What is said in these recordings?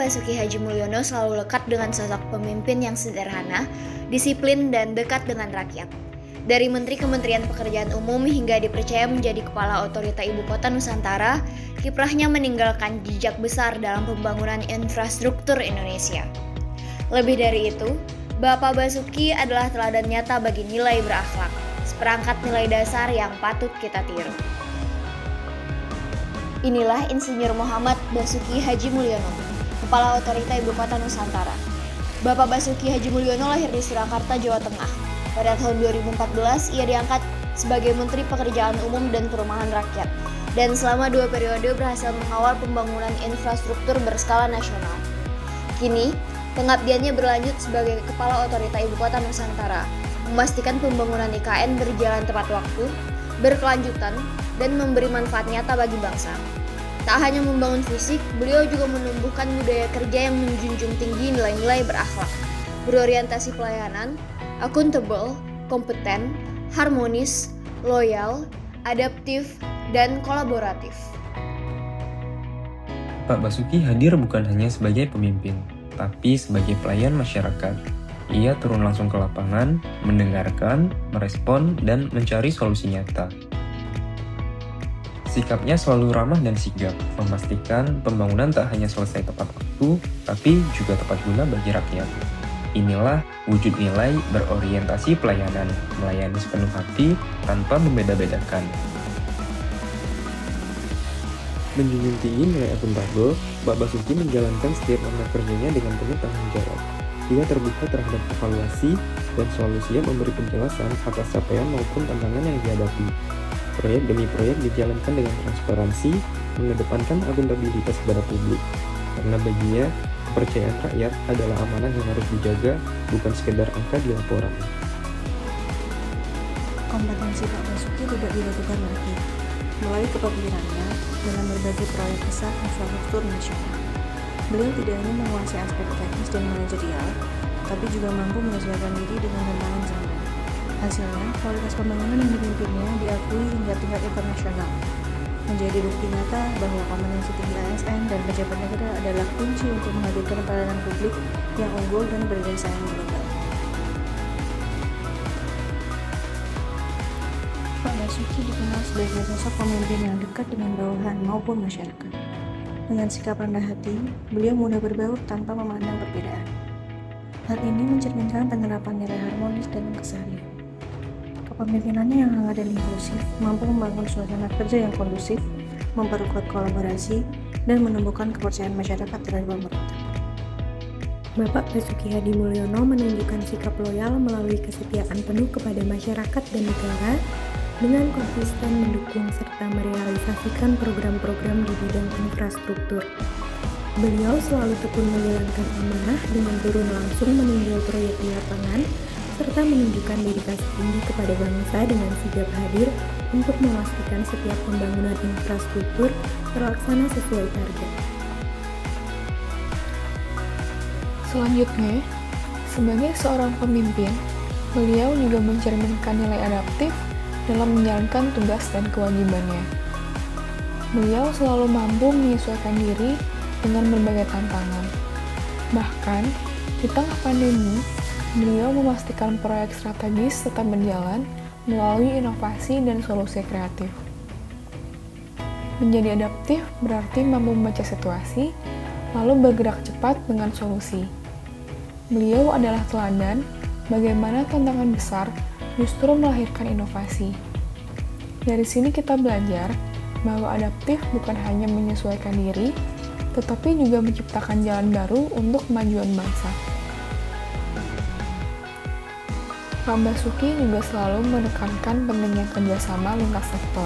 Basuki Hadji Mulyono selalu lekat dengan sosok pemimpin yang sederhana, disiplin, dan dekat dengan rakyat. Dari Menteri Kementerian Pekerjaan Umum hingga dipercaya menjadi Kepala Otorita Ibu Kota Nusantara, kiprahnya meninggalkan jejak besar dalam pembangunan infrastruktur Indonesia. Lebih dari itu, Bapak Basuki adalah teladan nyata bagi nilai berakhlak, seperangkat nilai dasar yang patut kita tiru. Inilah Insinyur Muhammad Basuki Hadji Mulyono, Kepala Otorita Ibu Kota Nusantara. Bapak Basuki Hadji Mulyono lahir di Surakarta, Jawa Tengah. Pada tahun 2014, ia diangkat sebagai Menteri Pekerjaan Umum dan Perumahan Rakyat, dan selama 2 periode berhasil mengawal pembangunan infrastruktur berskala nasional. Kini, pengabdiannya berlanjut sebagai Kepala Otorita Ibu Kota Nusantara, memastikan pembangunan IKN berjalan tepat waktu, berkelanjutan, dan memberi manfaat nyata bagi bangsa. Tak hanya membangun fisik, beliau juga menumbuhkan budaya kerja yang menjunjung tinggi nilai-nilai berakhlak, berorientasi pelayanan, akuntabel, kompeten, harmonis, loyal, adaptif, dan kolaboratif. Pak Basuki hadir bukan hanya sebagai pemimpin, tapi sebagai pelayan masyarakat. Ia turun langsung ke lapangan, mendengarkan, merespon, dan mencari solusi nyata. Sikapnya selalu ramah dan sigap, memastikan pembangunan tak hanya selesai tepat waktu, tapi juga tepat guna bagi rakyat. Inilah wujud nilai berorientasi pelayanan, melayani sepenuh hati tanpa membeda-bedakan. Menjunjung tinggi nilai akuntabel, Pak Basuki menjalankan setiap amanah kerjanya dengan penuh tanggung jawab. Ia terbuka terhadap evaluasi dan selalu siap memberi penjelasan atas capaian maupun tantangan yang dihadapi. Proyek demi proyek dijalankan dengan transparansi, mengedepankan akuntabilitas kepada publik. Karena baginya, kepercayaan rakyat adalah amanah yang harus dijaga, bukan sekedar angka di laporan. Kompetensi Pak Basuki tidak diragukan lagi. Melalui kepemimpinan dalam berbagai proyek besar infrastruktur nasional, beliau tidak hanya menguasai aspek teknis dan manajerial, tapi juga mampu menyesuaikan diri dengan tantangan zaman. Hasilnya, kualitas pembangunan yang dipimpinnya diakui hingga tingkat internasional, menjadi bukti nyata bahwa kompetensi tinggi ASN dan pejabat negara adalah kunci untuk menghadirkan pelayanan publik yang unggul dan berdaya saing global. Pak Basuki dikenal sebagai sosok pemimpin yang dekat dengan bawahan maupun masyarakat. Dengan sikap rendah hati, beliau mudah berbaur tanpa memandang perbedaan. Hal ini mencerminkan penerapan nilai harmonis dalam keseharian. Kepemimpinannya yang hangat dan inklusif mampu membangun suasana kerja yang kondusif, memperkuat kolaborasi, dan menumbuhkan kepercayaan masyarakat terhadap pemerintah. Bapak Basuki Hadji Mulyono menunjukkan sikap loyal melalui kesetiaan penuh kepada masyarakat dan negara dengan konsisten mendukung serta merealisasikan program-program di bidang infrastruktur. Beliau selalu tekun menjalankan amanah dengan turun langsung meninjau proyek di lapangan, serta menunjukkan dedikasi tinggi kepada bangsa dengan sigap hadir untuk memastikan setiap pembangunan infrastruktur terlaksana sesuai target. Selanjutnya, sebagai seorang pemimpin, beliau juga mencerminkan nilai adaptif dalam menjalankan tugas dan kewajibannya. Beliau selalu mampu menyesuaikan diri dengan berbagai tantangan. Bahkan, di tengah pandemi, beliau memastikan proyek strategis tetap berjalan melalui inovasi dan solusi kreatif. Menjadi adaptif berarti mampu membaca situasi, lalu bergerak cepat dengan solusi. Beliau adalah teladan bagaimana tantangan besar justru melahirkan inovasi. Dari sini kita belajar bahwa adaptif bukan hanya menyesuaikan diri, tetapi juga menciptakan jalan baru untuk kemajuan bangsa. Pak Basuki juga selalu menekankan pentingnya kerjasama lintas sektor,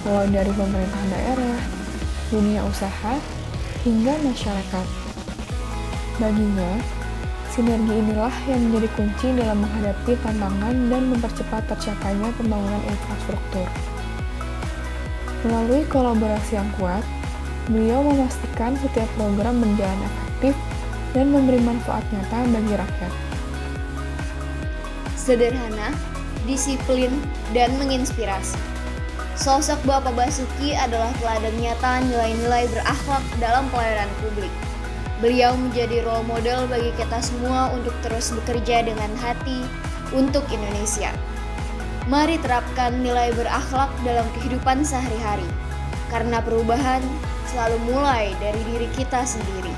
mulai dari pemerintahan daerah, dunia usaha, hingga masyarakat. Baginya, sinergi inilah yang menjadi kunci dalam menghadapi tantangan dan mempercepat tercapainya pembangunan infrastruktur. Melalui kolaborasi yang kuat, beliau memastikan setiap program berjalan efektif dan memberi manfaat nyata bagi rakyat. Sederhana, disiplin, dan menginspirasi. Sosok Bapak Basuki adalah teladan nyata nilai-nilai berakhlak dalam pelayanan publik. Beliau menjadi role model bagi kita semua untuk terus bekerja dengan hati untuk Indonesia. Mari terapkan nilai berakhlak dalam kehidupan sehari-hari, karena perubahan selalu mulai dari diri kita sendiri.